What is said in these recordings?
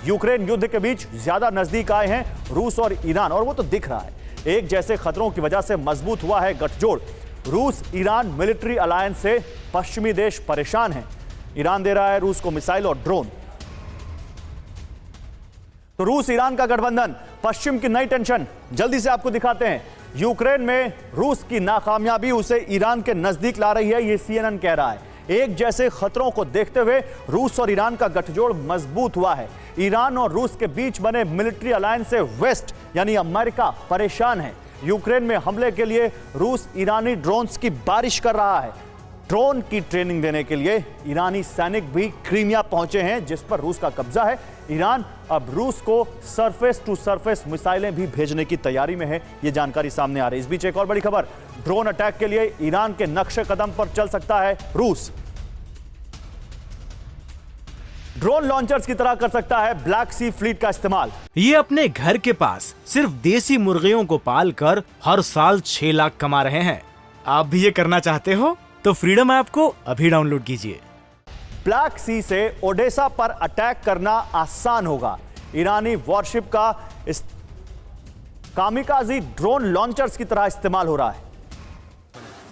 Ukraine युद्ध के बीच ज्यादा नजदीक आए हैं रूस और ईरान, और वो तो दिख रहा है। एक जैसे खतरों की वजह से मजबूत हुआ है गठजोड़। रूस ईरान मिलिट्री अलायंस से पश्चिमी देश परेशान हैं। ईरान दे रहा है रूस को मिसाइल और ड्रोन। तो रूस ईरान का गठबंधन, पश्चिम की नई टेंशन, जल्दी से आपको दिखाते हैं। यूक्रेन में रूस की नाकामयाबी उसे ईरान के नजदीक ला रही है, ये CNN कह रहा है। एक जैसे खतरों को देखते हुए रूस और ईरान का गठजोड़ मजबूत हुआ है। ईरान और रूस के बीच बने मिलिट्री अलायंस से वेस्ट यानी अमेरिका परेशान है। यूक्रेन में हमले के लिए रूस ईरानी ड्रोन्स की बारिश कर रहा है। ड्रोन की ट्रेनिंग देने के लिए ईरानी सैनिक भी क्रीमिया पहुंचे हैं, जिस पर रूस का कब्जा है। ईरान अब रूस को सरफेस टू सरफेस मिसाइलें भी भेजने की तैयारी में है, यह जानकारी सामने आ रही है। इस बीच एक और बड़ी खबर, ड्रोन अटैक के लिए ईरान के नक्शे कदम पर चल सकता है रूस। ड्रोन लॉन्चर्स की तरह कर सकता है ब्लैक सी फ्लीट का इस्तेमाल। ये अपने घर के पास सिर्फ देसी मुर्गियों को पालकर हर साल 6 लाख कमा रहे हैं। आप भी ये करना चाहते हो तो फ्रीडम ऐप को अभी डाउनलोड कीजिए। ब्लैक सी से ओडेसा पर अटैक करना आसान होगा। ईरानी वॉरशिप का इस कामिकाजी ड्रोन लॉन्चर्स की तरह इस्तेमाल हो रहा है।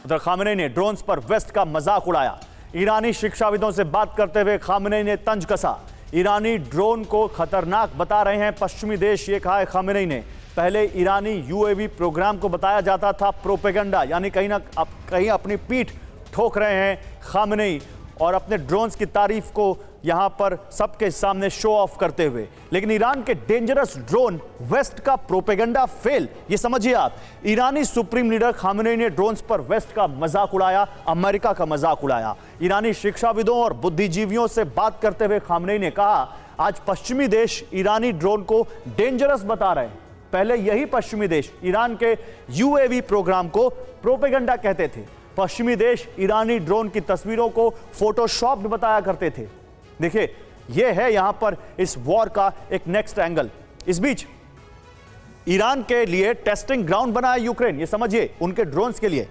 उधर खामेनेई ने ड्रोन्स पर वेस्ट का मजाक उड़ाया। ईरानी शिक्षाविदों से बात करते हुए खामेनेई ने तंज कसा। ईरानी ड्रोन को खतरनाक बता रहे हैं पश्चिमी देश, ये कहा है खामेनेई ने। पहले ईरानी UAV प्रोग्राम को बताया जाता था प्रोपेगेंडा, यानी कहीं अपनी पीठ ठोक रहे हैं खामेनेई और अपने ड्रोन्स की तारीफ को यहां पर सबके सामने शो ऑफ करते हुए। लेकिन ईरान के डेंजरस ड्रोन वेस्ट का प्रोपेगेंडा फेल, ये समझिए आप। ईरानी सुप्रीम लीडर खामेनेई ने ड्रोन्स पर वेस्ट का मजाक उड़ाया, अमेरिका का मजाक उड़ाया। ईरानी शिक्षाविदों और बुद्धिजीवियों से बात करते हुए खामेनेई ने कहा, आज पश्चिमी देश ईरानी ड्रोन को डेंजरस बता रहे हैं। पहले यही पश्चिमी देश ईरान के UAV प्रोग्राम को प्रोपेगेंडा कहते थे। पश्चिमी देश ईरानी ड्रोन की तस्वीरों को फोटोशॉप्ड बताया करते थे। देखिए, यह है यहां पर इस वॉर का एक नेक्स्ट एंगल। इस बीच ईरान के लिए टेस्टिंग ग्राउंड बना है यूक्रेन, ये समझिए, उनके ड्रोन्स के लिए।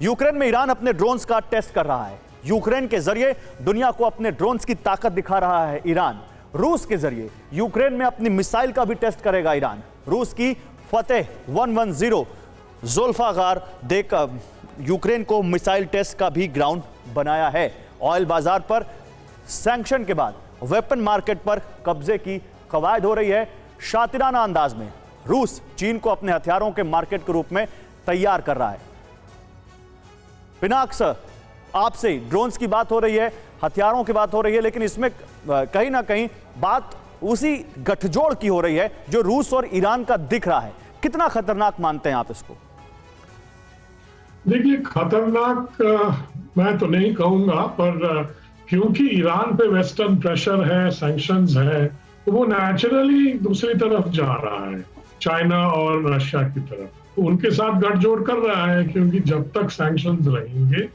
यूक्रेन में ईरान अपने ड्रोन्स का टेस्ट कर रहा है। यूक्रेन के जरिए दुनिया को अपने ड्रोन्स की ताकत दिखा रहा है ईरान। रूस के जरिए यूक्रेन में अपनी मिसाइल का भी टेस्ट करेगा ईरान। रूस की फतेह 110 ज़ुल्फ़ाकार देकर यूक्रेन को मिसाइल टेस्ट का भी ग्राउंड बनाया है। ऑयल बाजार पर सैंक्शन के बाद वेपन मार्केट पर कब्जे की कवायद हो रही है। शातिराना अंदाज में रूस चीन को अपने हथियारों के मार्केट के रूप में तैयार कर रहा है। पिनाक सर, आपसे ड्रोन्स की बात हो रही है, हथियारों की बात हो रही है, लेकिन इसमें कहीं ना कहीं बात उसी गठजोड़ की हो रही है जो रूस और ईरान का दिख रहा है। कितना खतरनाक मानते हैं आप इसको? देखिए, खतरनाक मैं तो नहीं कहूंगा, पर क्योंकि ईरान पे वेस्टर्न प्रेशर है, सैंक्शंस है, तो वो नेचुरली दूसरी तरफ जा रहा है, चाइना और रशिया की तरफ। तो उनके साथ गठजोड़ कर रहा है, क्योंकि जब तक सैंक्शंस रहेंगे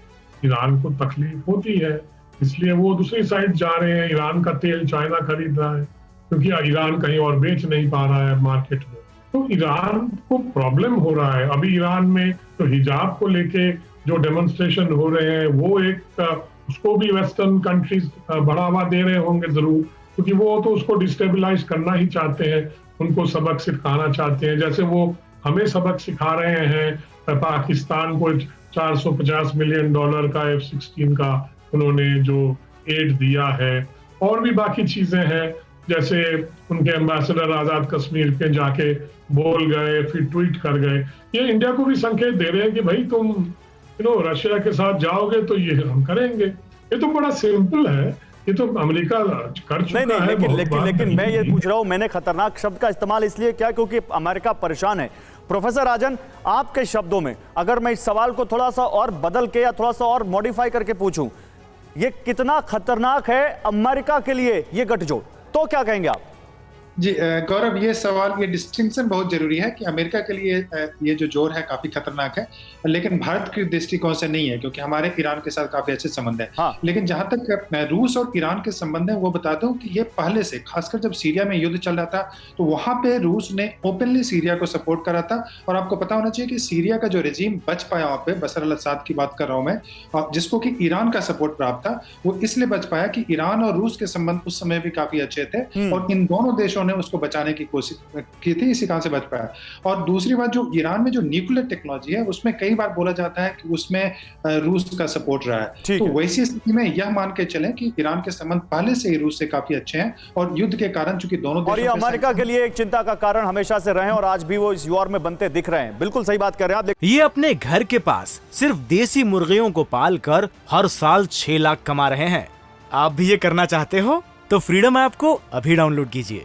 ईरान को तकलीफ होती है, इसलिए वो दूसरी साइड जा रहे हैं। ईरान का तेल चाइना खरीद रहा है, क्योंकि ईरान कहीं और बेच नहीं पा रहा है मार्केट में। तो ईरान को प्रॉब्लम हो रहा है। अभी ईरान में तो हिजाब को लेके जो डेमोन्स्ट्रेशन हो रहे हैं, वो एक उसको भी वेस्टर्न कंट्रीज बढ़ावा दे रहे होंगे जरूर, क्योंकि वो तो उसको डिस्टेबलाइज करना ही चाहते हैं, उनको सबक सिखाना चाहते हैं। जैसे वो हमें सबक सिखा रहे हैं पाकिस्तान को $450 मिलियन का F-16 का उन्होंने जो एड दिया है। और भी बाकी चीजें हैं, जैसे उनके एम्बेसडर आजाद कश्मीर पे जाके बोल गए, फिर ट्वीट कर गए। ये इंडिया को भी संकेत दे रहे हैं कि भाई तुम रशिया के साथ जाओगे तो ये हम करेंगे। ये तो बड़ा सिंपल है, ये तो अमेरिका कर चुका है। लेकिन मैं ये पूछ रहा हूं, मैंने खतरनाक शब्द का इस्तेमाल इसलिए किया क्योंकि अमेरिका परेशान है। प्रोफेसर राजन, आपके शब्दों में अगर मैं इस सवाल को थोड़ा सा और बदल के या थोड़ा सा और मॉडिफाई करके पूछूं, ये कितना खतरनाक है अमेरिका के लिए ये गठजोड़, तो क्या कहेंगे आप? जी गौरव, ये सवाल, ये डिस्टिंक्शन बहुत जरूरी है कि अमेरिका के लिए ये जो जोर है काफी खतरनाक है, लेकिन भारत के दृष्टिकोण से नहीं है, क्योंकि हमारे ईरान के साथ काफी अच्छे संबंध है। हाँ। लेकिन जहां तक रूस और ईरान के संबंध है, वो बता दूं कि ये पहले से, खासकर जब सीरिया में युद्ध चल रहा था, तो वहां पे रूस ने ओपनली सीरिया को सपोर्ट करा था। और आपको पता होना चाहिए कि सीरिया का जो रेजिम बच पाया वहां पे, बशर अल असद की बात कर रहा हूं मैं, जिसको कि ईरान का सपोर्ट प्राप्त था, वो इसलिए बच पाया कि ईरान और रूस के संबंध उस समय भी काफी अच्छे थे और इन दोनों देशों ने उसको बचाने की कोशिश की थी, इसी कारण से बच पाया। और दूसरी बात, जो ईरान में जो न्यूक्लियर टेक्नोलॉजी है, उसमें कई बार बोला जाता है कि उसमें रूस का सपोर्ट रहा है। तो वैसी स्थिति में यह मान के चलें कि ईरान के संबंध पहले से ही रूस से काफी अच्छे हैं, और युद्ध के कारण चूंकि दोनों और ये अमेरिका के लिए एक चिंता का कारण हमेशा से रहे और आज भी वो इस वॉर में बनते दिख रहे हैं। बिल्कुल सही बात कर रहे हैं आप। ये अपने घर के पास सिर्फ देसी मुर्गियों को पाल कर हर साल 6 लाख कमा रहे हैं। आप भी ये करना चाहते हो तो फ्रीडम ऐप को अभी डाउनलोड कीजिए।